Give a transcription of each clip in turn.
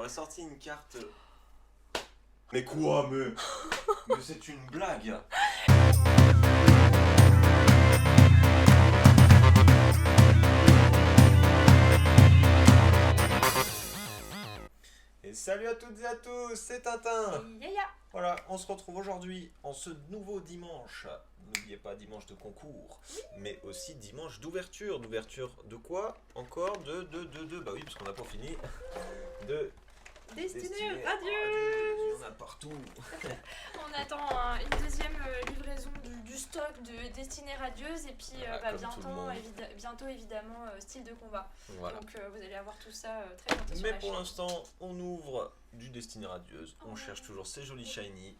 j'aurais sorti une carte. Mais quoi, mais c'est une blague. Et salut à toutes et à tous, c'est Tintin. Voilà, on se retrouve aujourd'hui en ce nouveau dimanche. N'oubliez pas, dimanche de concours, mais aussi dimanche d'ouverture. D'ouverture de quoi? Encore de... Bah oui, parce qu'on n'a pas fini. De... Destinée radieuse. radieuse. Il y en a partout. On attend une deuxième livraison du stock de Destinée radieuse et puis Voilà, comme tout le monde. bientôt évidemment style de combat. Voilà. Donc vous allez avoir tout ça très bientôt sur Mais la pour chaîne. l'instant, on ouvre du Destinée radieuse. On cherche toujours ces jolis shiny.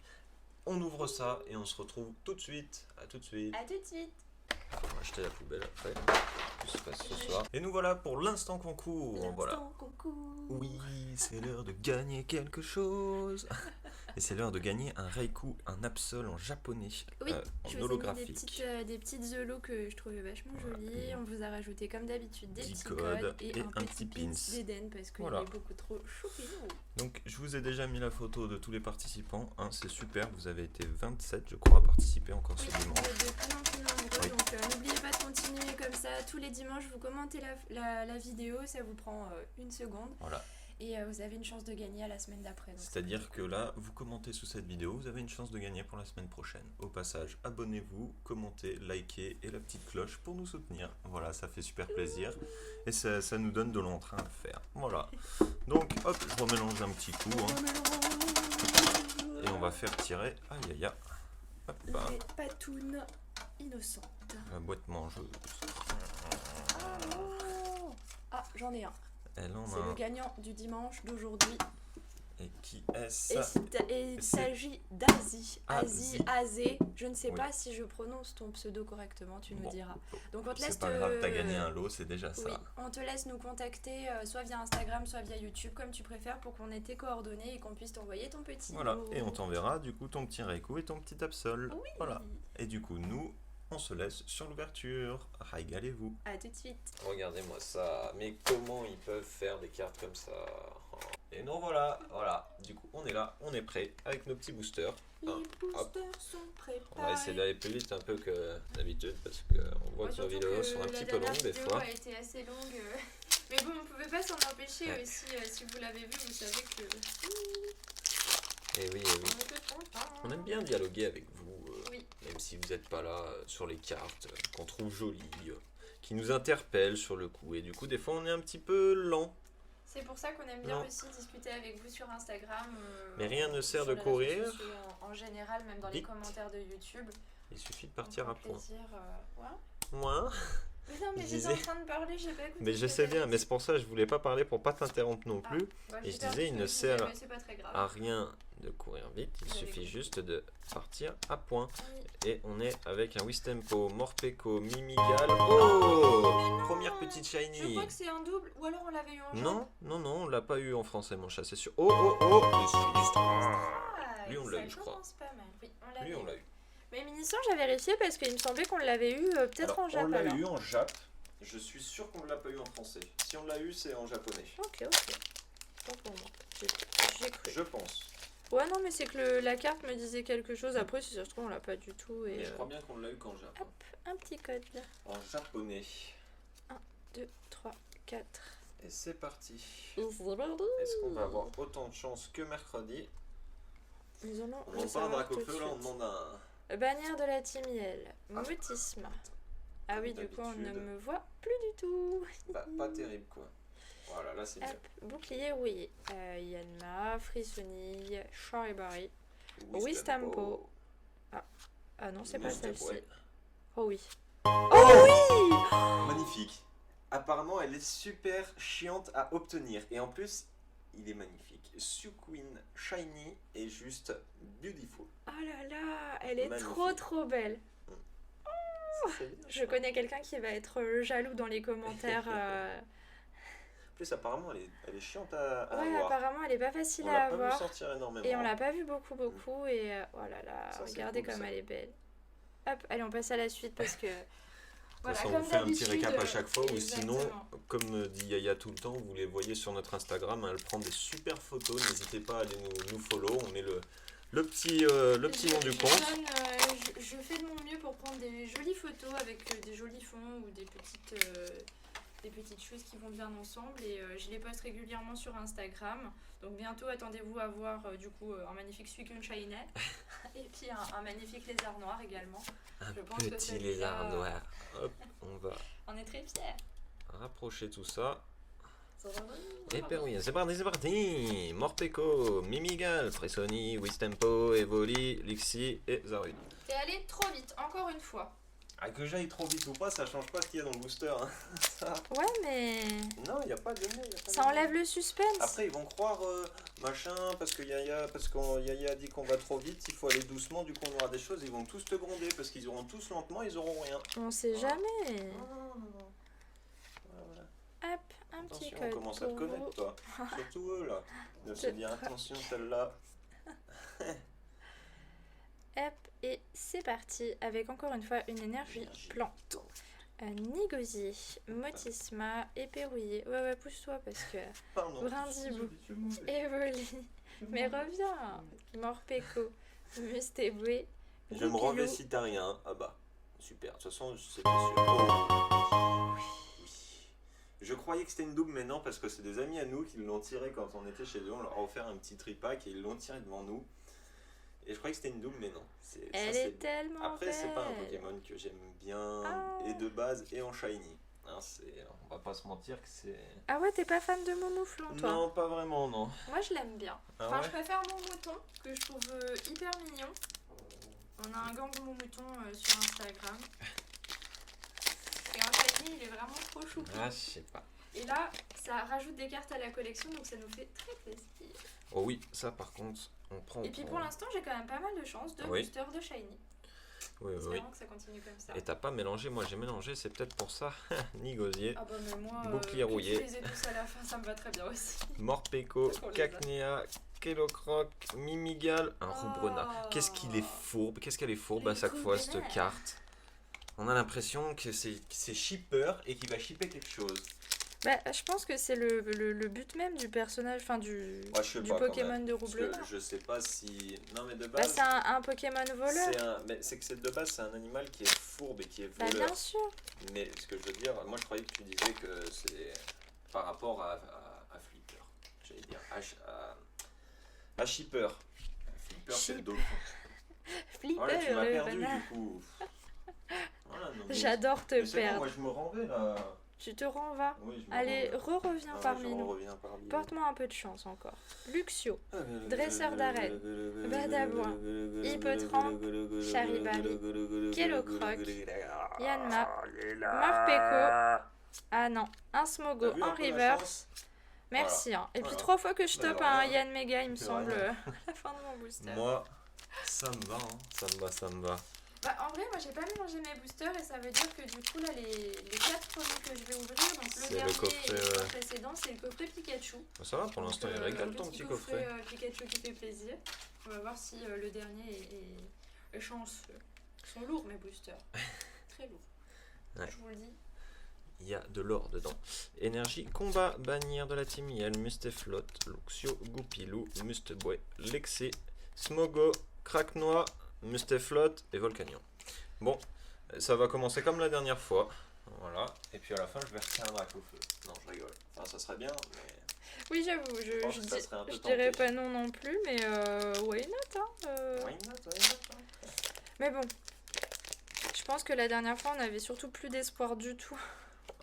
On ouvre ça et on se retrouve tout de suite. À tout de suite. A tout de suite. On va acheter la poubelle après. Tout se passe ce soir. Et nous voilà pour l'instant concours. Voilà. Oui, c'est l'heure de gagner quelque chose. Et c'est l'heure de gagner un Reiku, un Absol en japonais, Oui, en je vous ai mis holographique. des petites zolos que je trouvais vachement jolies. On vous a rajouté comme d'habitude des 10 petits codes et un petit pins pins. d'Eden parce qu'il Voilà. est beaucoup trop choupinou. Donc je vous ai déjà mis la photo de tous les participants. Hein, c'est super, vous avez été 27 je crois à participer encore ce Oui, dimanche. vous êtes de plus en plus nombreux, Oui. donc n'oubliez pas de continuer comme ça. Tous les dimanches, vous commentez la vidéo, ça vous prend une seconde. Voilà. Et vous avez une chance de gagner à la semaine d'après. donc C'est-à-dire que là, vous commentez sous cette vidéo, vous avez une chance de gagner pour la semaine prochaine. Au passage, abonnez-vous, commentez, likez et la petite cloche pour nous soutenir. Voilà, ça fait super plaisir et ça nous donne de l'entrain à le faire. Voilà. Donc, hop, je remélange un petit coup. Hein, et on va faire tirer. Aïe aïe aïe. Hop, bah, Les patounes innocentes. la boîte mangeuse. Ah, j'en ai un. Elle en C'est a le un. gagnant du dimanche d'aujourd'hui. Et qui est-ce? Et il c'est- s'agit d'Asie. Asie. Azé. Je ne sais Oui. pas si je prononce ton pseudo correctement, tu nous Bon, diras. Donc on te laisse c'est pas grave, t'as gagné un lot, c'est déjà Oui, ça. on te laisse nous contacter soit via Instagram, soit via YouTube, comme tu préfères, pour qu'on ait tes coordonnées et qu'on puisse t'envoyer ton petit Voilà, lot. et on t'enverra du coup ton petit Reiku et ton petit Absol. Oui. Voilà. Et du coup, nous, on se laisse sur l'ouverture. Régalez-vous. À tout de suite. Regardez-moi ça. Mais comment ils peuvent faire des cartes comme ça? Et nous voilà. Du coup, on est là, on est prêt avec nos petits boosters. Les Hop. boosters sont préparés. On va essayer d'aller plus vite un peu que d'habitude parce qu'on voit que nos vidéos sont un petit peu longues des fois. La vidéo a été assez longue. Mais bon, on pouvait pas s'en empêcher Ouais. aussi. Si vous l'avez vu, vous savez que... Et oui, On était contents. on aime bien dialoguer avec vous. Oui. Même si vous n'êtes pas là sur les cartes, qu'on trouve jolies, qui nous interpellent sur le coup. Et du coup, des fois, on est un petit peu lent. C'est pour ça qu'on aime bien Non. aussi discuter avec vous sur Instagram. Mais rien ne sert sur de les réseaux courir. sociaux En général, même dans les Vite. commentaires de YouTube. Il suffit de On partir prend à point. plaisir, ouais. Moi Mais non, mais Je j'étais en disais- train de parler, j'ai pas écouté. Mais ce je que sais t'avais bien, mais dit. c'est pour ça que je voulais pas parler pour pas t'interrompre non plus. Bah, Et j'ai je perdu disais, ce il que ne je disais, sert mais c'est pas très grave. À rien de courir vite, il Vous avez suffit compris. juste de partir à point. Oui. Et on est avec un Wistempo, Morpeko, Mimigal. Oh, première petite Je shiny. crois que c'est un double, ou alors on l'avait eu en Non, on l'a pas eu en français, mon chat, c'est sûr. Oh, le sinistre. Ah, Lui, on l'a eu, je crois. Ça commence pas mal. Oui, on l'a Lui, eu. on l'a eu. Mais Minisan, j'ai vérifié parce qu'il me semblait qu'on l'avait eu peut-être en on Japon. l'a eu en Jap. Je suis sûr qu'on ne l'a pas eu en français. Si on l'a eu, c'est en japonais. Ok. Tant pour moi. J'ai cru. Je pense. Ouais, non, mais c'est que la carte me disait quelque chose. Après, si ça se trouve, on l'a pas du tout. Et Mais je crois bien qu'on l'a eu qu'en Jap. hop, un petit code là. En japonais. 2, 3, 4. Et c'est parti. Est-ce Est-ce qu'on va avoir autant de chance que mercredi? Nous allons On le demande pas un savoir tout de Dracofeu, là, on suite. demande un... Bannière de la Timiel. Mutisme. Ah oui, Comme du coup, on ne d'habitude. me voit plus du tout. Bah, pas terrible, quoi. Voilà, là, c'est Hop, bouclier rouillé. Yanma, Frissonille, Charibari. Wistampo. Ah non, c'est pas Wistampo, celle-ci. ouais. Oh oui. Magnifique. Apparemment, elle est super chiante à obtenir. Et en plus, il est magnifique. Suquin Shiny est juste beautiful. Oh là là, elle est Magnifique. trop belle. C'est bien, Je ça. connais quelqu'un qui va être jaloux dans les commentaires. En plus, apparemment, elle est chiante à Ouais, avoir. apparemment, elle est pas facile On à l'a pas vu avoir. sortir énormément. Et on l'a pas vu beaucoup. Et oh là là, Ça, c'est regardez cool, comme ça. elle est belle. Hop, allez, on passe à la suite parce que Voilà, façon, on comme fait un petit d'habitude, récap à chaque fois, ou sinon, exactement. comme dit Yaya tout le temps, vous les voyez sur notre Instagram, elle prend des super photos, n'hésitez pas à aller nous follow, on met le petit nom du compte. Je fais de mon mieux pour prendre des jolies photos avec des jolis fonds ou des petites choses qui vont bien ensemble et je les poste régulièrement sur Instagram. Donc bientôt attendez-vous à voir du coup un magnifique Suicune Shiny et puis un magnifique lézard noir également. Je pense que Petit celui-là, lézard noir. Hop, on va on est très fiers. rapprocher tout ça. Et Et oui, c'est parti. Morpeko, Mimigal, Fressoni, Wistempo, Evoli, Lixi et Zarud. T'es allé trop vite, encore une fois. Ah, que j'aille trop vite ou pas, ça change pas ce qu'il y a dans le booster. Hein. Ouais, mais Non, il n'y a pas de nez. ça enlève le suspense. Après, ils vont croire machin, parce que Yaya a dit qu'on va trop vite, il faut aller doucement, du coup on aura des choses, ils vont tous te gronder, parce qu'ils auront tous lentement, ils auront rien. On sait jamais. Non. Voilà. Hop, un petit Attention, code on commence à te pour connaître, vous. toi. Surtout eux, là. Ne se dire, attention, celle-là. Hop, et c'est parti avec encore une fois une énergie plante. Nigosier, Motisma, Éperouillé. Ouais, pousse-toi parce que. Pardon. Brindibou, Evoli, mais reviens. Morpeko, Mustéboué. Je me Goupilou. revais si t'as rien. Ah bah, super. De toute façon, c'était sûr. Oh. Oui. Je croyais que c'était une double, mais non, parce que c'est des amis à nous qui l'ont tiré quand on était chez eux. On leur a offert un petit tripack et ils l'ont tiré devant nous. Et je croyais que c'était une double, mais non. Elle est tellement Après, c'est pas un belle. Pokémon que j'aime bien, Ah. et de base, et en shiny. Hein, on va pas se mentir que c'est... Ah ouais, t'es pas fan de Momouflon, toi? Non, pas vraiment, non. Moi, je l'aime bien. Ah Enfin, ouais je préfère mon mouton, que je trouve hyper mignon. On a un gang de mon mouton sur Instagram. Et en shiny, il est vraiment trop choupi. Ah, je sais pas. Et là, ça rajoute des cartes à la collection, donc ça nous fait très plaisir. Oh oui, ça par contre, on prend. Et puis pour l'instant, j'ai quand même pas mal de chance de Oui. boosters de shiny. Oui. Espérons que ça continue comme ça. Et t'as pas mélangé, moi j'ai mélangé, c'est peut-être pour ça. Nigosier, Ah bah mais moi, Bouclier que rouillé. tu les aies tous à la fin, ça me va très bien aussi. Morpeko, Qu'on les a. Cacnea, Kelocroc, Mimigal, un Roubrona. Oh. Qu'est-ce qu'elle est fourbe Les à chaque fois cette Roubrena. carte. On a l'impression que c'est shipper et qu'il va shipper quelque chose. Bah, je pense que c'est le but même du personnage, enfin du Je sais du pas, quand Pokémon même, de parce Roublena. que je sais pas si. Non, mais de Bah, base. c'est un Pokémon voleur. C'est que de base, c'est un animal qui est fourbe et qui est Bah, voleur. bien sûr. Mais ce que je veux dire, moi je croyais que tu disais que c'est par rapport à Flipper. J'allais dire à Shipper. Flipper, c'est le dauphin. Flipper, Voilà, tu m'as le perdu renard. du coup. Voilà, non, mais- J'adore te mais c'est bon, perdre. moi je me renvais là. Tu te renvas. Oui, je me Allez, renvais. reviens Ah ouais, parmi je nous. reviens parmi nous. Porte-moi un peu de chance encore. Luxio, dresseur d'arène, Badabouin, Hippotrampe, Charibari, Kelocroc, Yanma, Morpeko. Ah non, un Smogo T'as vu un en peu la reverse. chance. Merci. Hein. Et puis Voilà. 3 fois que je Bah, top alors, un rien. Yann Mega, il me C'est semble, rien. à la fin de mon booster. Moi, ça me va, hein. Ça me va. Bah, en vrai, moi j'ai pas mélangé mes boosters et ça veut dire que du coup, là, les 4 premiers que je vais ouvrir, donc le C'est le dernier coffret, et le ouais. précédent, c'est le coffret Pikachu. Ça va pour l'instant, il Donc, régale le ton petit coffret. Pikachu qui fait plaisir. On va voir si le dernier est chanceux. Ils sont lourds mes boosters. Très lourds. Ouais. Je vous le dis. Il y a de l'or dedans. Énergie, combat, bannière de la team Yel, Musteflot, Luxio, Goupilou, Musteboy, Lexi, Smogo, Cracknois, Musteflot et Volcanion. Bon, ça va commencer comme la dernière fois. Voilà. Et puis à la fin, je vais retirer un drac au feu. Non, je rigole. Enfin, ça serait bien, mais. Oui, j'avoue, pense que ça serait un peu je dirais tenté. pas non plus, mais why not, hein, Why not. Mais bon, je pense que la dernière fois, on avait surtout plus d'espoir du tout.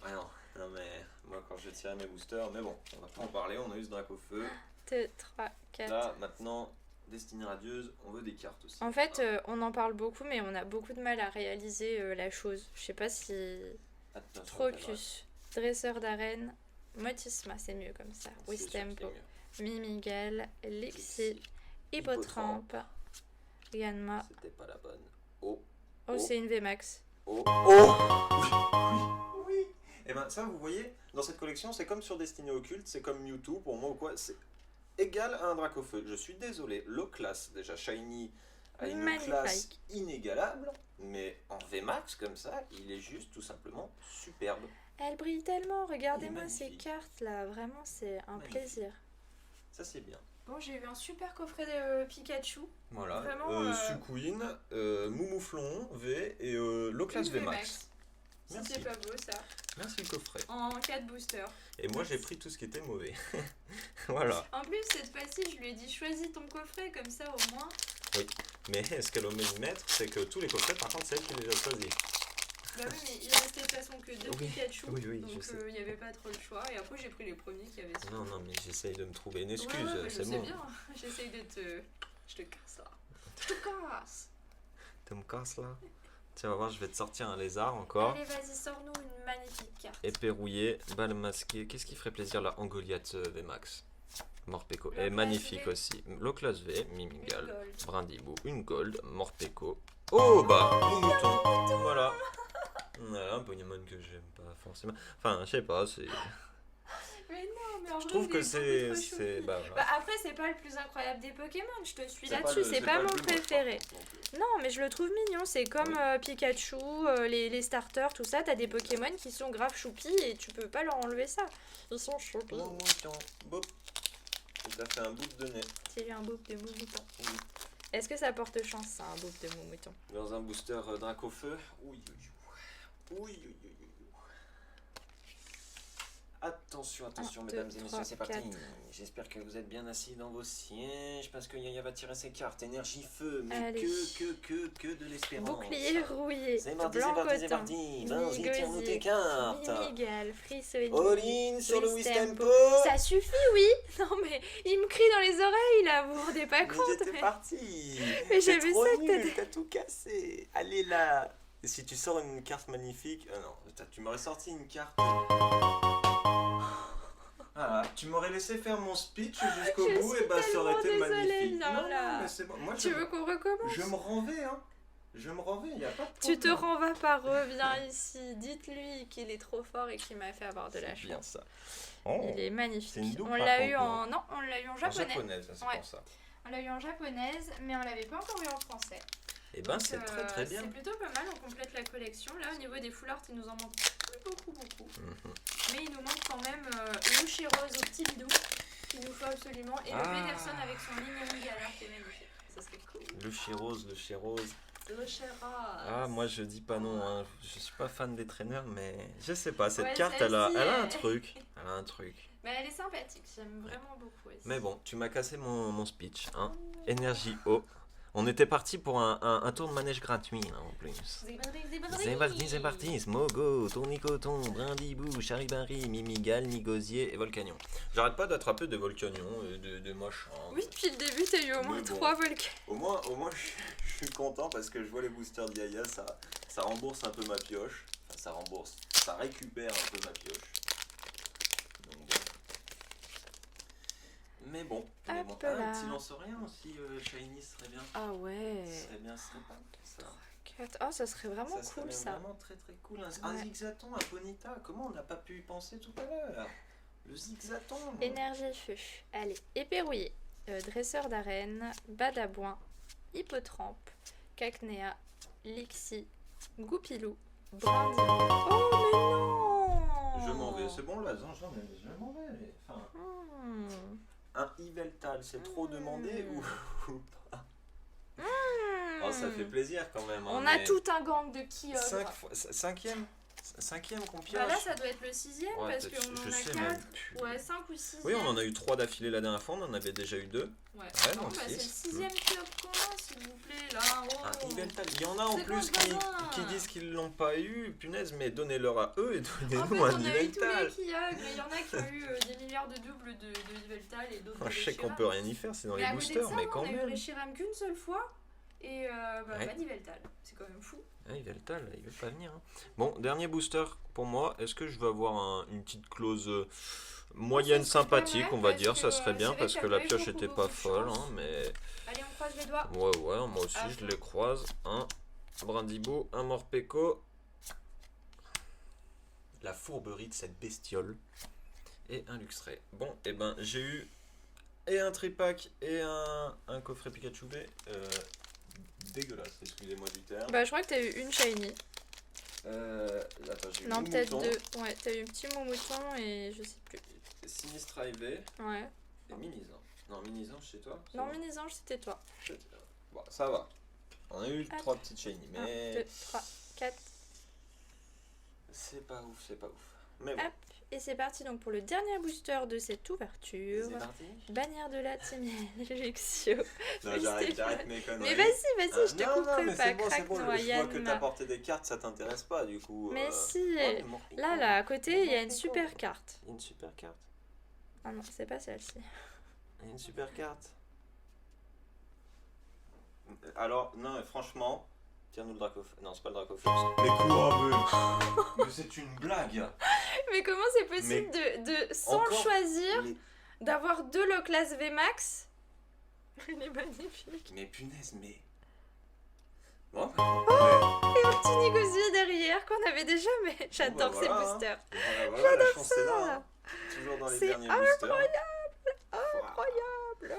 Ah non, mais moi quand je tirais mes boosters, mais bon, on va pas en parler, on a eu ce drac au feu. 3, 4. Là, maintenant, Destinée radieuse, on veut des cartes aussi. En fait, on en parle beaucoup, mais on a beaucoup de mal à réaliser la chose. Je sais pas si... Attention, Trocus, dresseur d'arène, Motisma, c'est mieux comme ça. c'est sûr que c'est Wistempo, mieux. Mimigal, Lixi, Lixi, Hippotrampe, Yanma. C'était pas la bonne. Oh, Oh, c'est une VMAX. oh, oh. Oui. Et ben ça, vous voyez, dans cette collection, c'est comme sur Destinée occulte, c'est comme Mewtwo pour moi ou quoi, c'est égal à un drac au feu. Je suis désolé, low class, déjà shiny a une Magnifique. classe inégalable, mais en VMAX comme ça, il est juste tout simplement superbe. Elle brille tellement, regardez-moi ces magnifique. cartes là, vraiment c'est un Magnifique. plaisir. Ça c'est bien. Bon, j'ai eu un super coffret de Pikachu. Voilà, Vraiment, Sukuin, Moumouflon V et low class Une VMAX. Si Merci. c'est pas beau ça. Merci le coffret. En 4 boosters. Et moi j'ai pris tout ce qui était mauvais. Voilà. En plus, cette fois-ci, je lui ai dit choisis ton coffret, comme ça au moins. Mais ce qu'elle omet de mettre, c'est que tous les coffrets, par contre, c'est elle qui les a choisis. Bah oui, mais il restait de toute façon que 2 Oui, Pikachu. oui, donc je sais. il n'y avait pas trop le choix. Et après, j'ai pris les premiers qui avaient. Non, non, mais j'essaye de me trouver une Ouais, excuse, ouais, mais c'est je bon. sais bien. J'essaye de te. Je te casse là. Je te casse. Tu me casses là. Tiens, on va voir, je vais te sortir un lézard encore. Allez, vas-y, sors-nous une magnifique carte. Épée rouillée, balle masquée. Qu'est-ce qui ferait plaisir là en Goliath VMAX Morpeko. Low Et class magnifique V. aussi. Low class V, Une Mimigal, gold. Brindibou, une gold, Morpeko. Oh bah, mon mouton. Voilà. Voilà, un Pokémon que j'aime pas forcément. Enfin, je sais pas, c'est. Mais non, mais en Je vrai, trouve il que est beaucoup trop c'est. choupi. Bah, Bah voilà. après, c'est pas le plus incroyable des Pokémon, je te suis C'est là-dessus, le- c'est pas le mon plus moche, par préféré. contre, non plus. Non, mais je le trouve mignon, c'est comme Pikachu, les starters, tout ça, t'as des Pokémon qui sont grave choupis et tu peux pas leur enlever ça. Ils sont choupis. Mon mouton. Bop. Ça fait un bout de nez. C'est un bouffe de mouton. Oui. Est-ce que ça porte chance, ça, un bouffe de mouton? Dans un booster Dracofeu. Oui, oui, oui. Oui, oui, oui, oui. Attention, attention, Un, mesdames deux, et messieurs, trois, c'est parti. quatre. J'espère que vous êtes bien assis dans vos sièges parce que Yaya va tirer ses cartes. Énergie feu, mais Allez. que de l'espérance. Bouclier rouillé, C'est parti, blanc c'est parti, c'est coton, parti. Vas-y, Mini tire-nous tes gosier, cartes. Mimigal, Frissoni. All-in sur le Wistempo. Wistempo. Ça suffit, oui. Non mais il me crie dans les oreilles là, vous vous rendez pas Mais compte. j'étais mais- parti. Mais T'es j'ai vu trop ça que nul, t'as tout cassé. Allez là. Et si tu sors une carte magnifique, non, tu m'aurais sorti une carte. Voilà, tu m'aurais laissé faire mon speech jusqu'au Je bout suis et bah ça aurait été tellement désolée, magnifique. Lola. Non, mais c'est bon. Moi, Tu veux qu'on recommence? je me renvais, hein. Je me renvais, il n'y a pas de Tu te problème. renvoies pas, reviens ici. Dites-lui qu'il est trop fort et qu'il m'a fait avoir de la C'est bien chance. ça. Oh, Il est magnifique. C'est une double, On par l'a contre, eu non en. Non, on l'a eu en en japonais. japonaise, c'est Ouais. pour ça. On l'a eu en japonaise, mais on l'avait pas encore eu en français. Et ben Donc, c'est très très bien. C'est plutôt pas mal, on complète la collection. Là, au niveau des foulards, il nous en manque plus beaucoup. Mhm. Mais il nous manque quand même le Rose au petit bidou, qu'il nous faut absolument. Et le Ah. Pedersen avec son ligne galère qui est magnifique. Ça serait cool. Le Chirose, le Chirose. Le Chirose. Ah, moi je dis pas non, hein. Je suis pas fan des traîneurs, mais je sais pas, cette Ouais, carte elle a celle-ci, un truc. Elle a un truc. Mais elle est sympathique, j'aime vraiment beaucoup aussi. Mais bon, tu m'as cassé mon speech. Hein. Énergie haut. On était parti pour un tour de manège gratuit là, en plus. C'est parti, Smogo, Tournicoton, Brindibou, Charibari, Mimigal, Nigosier et Volcanion. J'arrête pas d'attraper des Volcanions et de machins. Oui, depuis le début, t'as eu au moins Mais bon. 3 volcans. Au moins je suis content parce que je vois les boosters de Yaya, ça rembourse un peu ma pioche. Enfin, ça rembourse, ça récupère un peu ma pioche. Donc, bon. Mais bon. Hop Ah, là. un petit lance-rien aussi, Shiny serait bien. Ah ouais. Ce serait bien, ce serait pas mal, ça. Oh, ça serait vraiment Ça serait cool ça. vraiment très très cool. Un Ouais. zigzaton, un Ponyta, comment on n'a pas pu y penser tout à l'heure? Le zigzaton. Énergie feu. Allez, épée rouillée. Dresseur d'arène, Badabouin, Hippotrampe, Cacnea, Lixie, Goupilou, Brindille. Oh mais non! Je m'en vais, c'est bon là, je m'en vais. Enfin, Hmm. un Yveltal, c'est trop demandé ou pas? Hmm. Oh, ça fait plaisir quand même. On hein, a mais tout un gang de Kyogre. Cinquième qu'on pioche. Bah là, ça doit être le 6ème Ouais, parce peut-être, qu'on je en a sais 4. même plus. Ouais, 5 ou 6. Oui, on en a eu 3 d'affilée la dernière fois, on en avait déjà eu 2. Ouais, non, non, bah, c'est le six. 6ème Kyogre qu'on a, s'il vous plaît, là. Oh. Un Yveltal. Il y en a en C'est plus quoi ce gamin qui disent qu'ils l'ont pas eu. Punaise, mais donnez-leur à eux et En fait, donnez-nous on un a eu tous les Yveltal. Kyogre, mais il y en a qui ont eu des milliards de doubles de Yveltal et d'autres Oh, de je sais qu'on Reshiram. peut rien y faire, c'est dans Mais les à côté de boosters, ça, mais on quand a eu même. Reshiram qu'une seule fois et bah, Ouais. pas d'Yveltal. C'est quand même fou. Ah, Yveltal, il veut pas venir. Hein. Bon, dernier booster pour moi. Est-ce que je vais avoir une petite clause moyenne Ça serait pas sympathique, mal on va parce dire, que, ça serait bien c'est vrai parce qu'il que y a la pas eu pioche beaucoup, était pas beaucoup de folle, chance. hein, mais Allez, on croise les doigts. ouais, moi aussi À je fond. les croise. Un Brindibou, un Morpeko. La fourberie de cette bestiole. Et un Luxray. Bon, et ben j'ai eu et un tripack et un coffret Pikachu V. dégueulasse, excusez-moi du terme. Bah, je crois que t'as eu une shiny. Attends, j'ai eu Non, mon peut-être mouton, deux. Ouais, t'as eu un petit mouton et je sais plus. Sinistra IV Ouais. et Minisange. Non, Minisange chez toi? Non, Minisange, c'était toi. Bon, ça va. On a eu Hop. 3 petites shiny, 1, mais 2, 3, 4. c'est pas ouf, c'est pas ouf. Mais bon, Hop. Et c'est parti donc pour le dernier booster de cette ouverture. c'est parti. Bannière de la team Luxio. Non, j'arrête mes conneries. Mais vas-y, je te non, couperai mais pas. c'est bon, Craque je vois Noyan. que t'as porté des cartes, ça t'intéresse pas du coup. Mais si. Ouais, mais Là, à côté, il y a une super carte. Il y a une super carte. Ah non, c'est pas celle-ci. Il y a une super carte. Alors, non, mais franchement, tire-nous le Dracofeu. Non, c'est pas le Dracofeu. Mais quoi, mais c'est une blague. Mais comment c'est possible de sans le Encore choisir, mais, d'avoir deux Loclas VMAX? Il est magnifique. mais punaise, mais. Bon, Et un petit négocié derrière qu'on avait déjà, mais j'adore bah ces voilà, hein. boosters. Voilà, la chance c'est là. Hein. Toujours dans les C'est derniers boosters. Incroyable.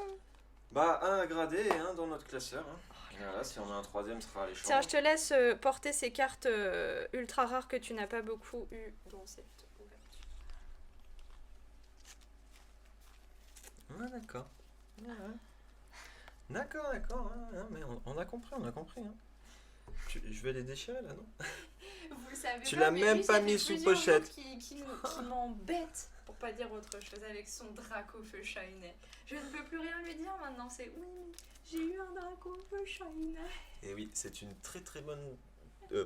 Bah, un à grader et un dans notre classeur. Hein. Voilà, si on a un troisième, ce sera les Tiens, je te laisse porter ces cartes ultra rares que tu n'as pas beaucoup eu dans cette ouverture. Ouais, d'accord. Ouais. D'accord. Hein, mais on a compris, Hein. Je vais les déchirer là, non? Vous le savez Tu pas, l'as mais même lui, pas ça mis fait sous plusieurs pochette. jours qui m'embête, pour pas dire autre chose, avec son Dracofeu Shiny. Je ne peux plus rien lui dire maintenant, c'est oui, j'ai eu un Dracofeu Shiny. Et oui, c'est une très bonne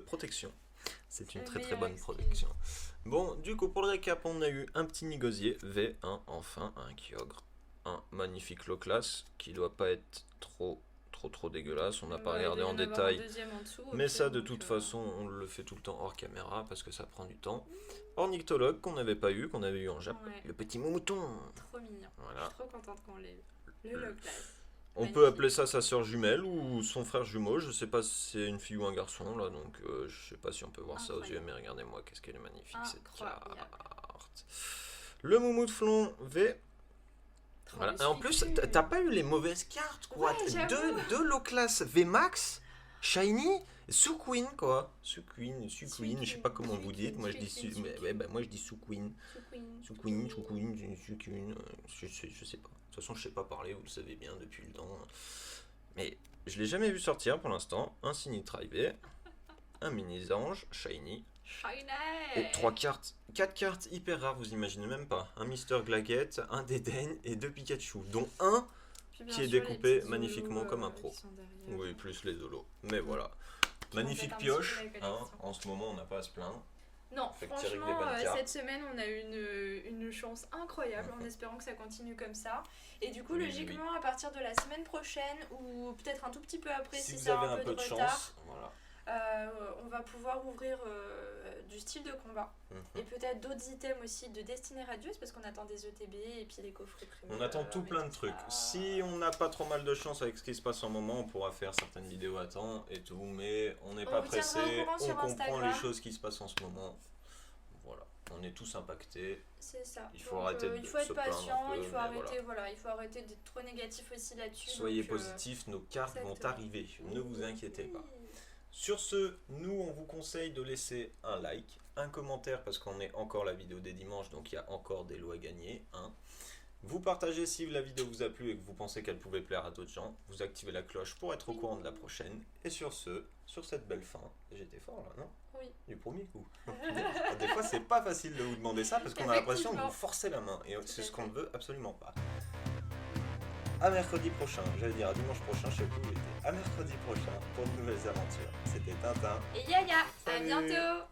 protection. C'est une Le très meilleur bonne extrait. protection. Bon, du coup, pour le récap, on a eu un petit Nigosier, V1, enfin, un Kyogre, un magnifique Loclas, qui doit pas être trop dégueulasse, on n'a pas regardé en détail. Mais ça, de toute façon, on le fait tout le temps hors caméra, parce que ça prend du temps. Ornithologue, qu'on n'avait pas eu, qu'on avait eu en Jap. Ouais. Le petit mouton. Trop mignon. Voilà. Je suis trop contente qu'on l'ait eu. Le Loclas. On Magnifique. peut appeler ça sa sœur jumelle ou son frère jumeau, je sais pas si c'est une fille ou un garçon là, donc je sais pas si on peut voir ça aux yeux, mais regardez-moi, qu'est-ce qu'elle est magnifique cette Incroyable. carte. Le Moumouflon V. Trop Voilà. le Et en plus, suifu. t'as pas eu les mauvaises cartes quoi. Ouais, j'avoue. Deux Loclas VMAX, Shiny, Suqueen quoi. Suqueen, je sais pas comment vous dites, moi je dis moi je dis Suqueen. Suqueen, je sais pas. De toute façon, je sais pas parler, vous le savez bien depuis le temps. Mais je l'ai jamais vu sortir pour l'instant. Un Sinitra IV, un Minisange, Shiny, et 4 cartes hyper rares, vous imaginez même pas. Un Mister Glaguette, un Dédaigne et 2 Pikachu, dont un qui est découpé magnifiquement comme un pro. Oui, plus les Zolos. Mais voilà. Magnifique pioche. Hein, en ce moment, on n'a pas à se plaindre. Non, Fait que tirer avec des franchement, bonnes cartes. cette semaine, on a eu une chance incroyable en espérant que ça continue comme ça. Et du coup, Oui, logiquement, à partir de la semaine prochaine, ou peut-être un tout petit peu après, Si vous ça avez a un peu de retard, chance, voilà. on va pouvoir ouvrir du style de combat. Et peut-être d'autres items aussi de Destinée Radieuse, parce qu'on attend des ETB et puis des coffrets primés. On attend tout plein de trucs. Si on n'a pas trop mal de chance avec ce qui se passe en moment, on pourra faire certaines vidéos à temps et tout, mais on n'est pas vous tiendra pressé, au courant on sur comprend Instagram. les choses qui se passent en ce moment. Voilà, on est tous impactés. C'est ça. Il faut Donc, arrêter de il faut être se plaindre patient, un peu, il faut mais arrêter, voilà, il faut arrêter d'être trop négatif aussi là-dessus. Soyez donc, positifs, nos cartes vont exactement. arriver, ne vous inquiétez pas. Oui. Sur ce, nous on vous conseille de laisser un like, un commentaire parce qu'on est encore la vidéo des dimanches, donc il y a encore des lots à gagner. Hein. Vous partagez si la vidéo vous a plu et que vous pensez qu'elle pouvait plaire à d'autres gens. Vous activez la cloche pour être au courant de la prochaine. Et sur ce, sur cette belle fin, j'étais fort là, non? Oui. Du premier coup. Des fois c'est pas facile de vous demander ça parce qu'on a l'impression de vous forcer la main. Et c'est ce qu'on ne veut absolument pas. À mercredi prochain, j'allais dire à dimanche prochain, je sais plus où il était. À mercredi prochain pour de nouvelles aventures. C'était Tintin. Et Yaya, à Salut. bientôt.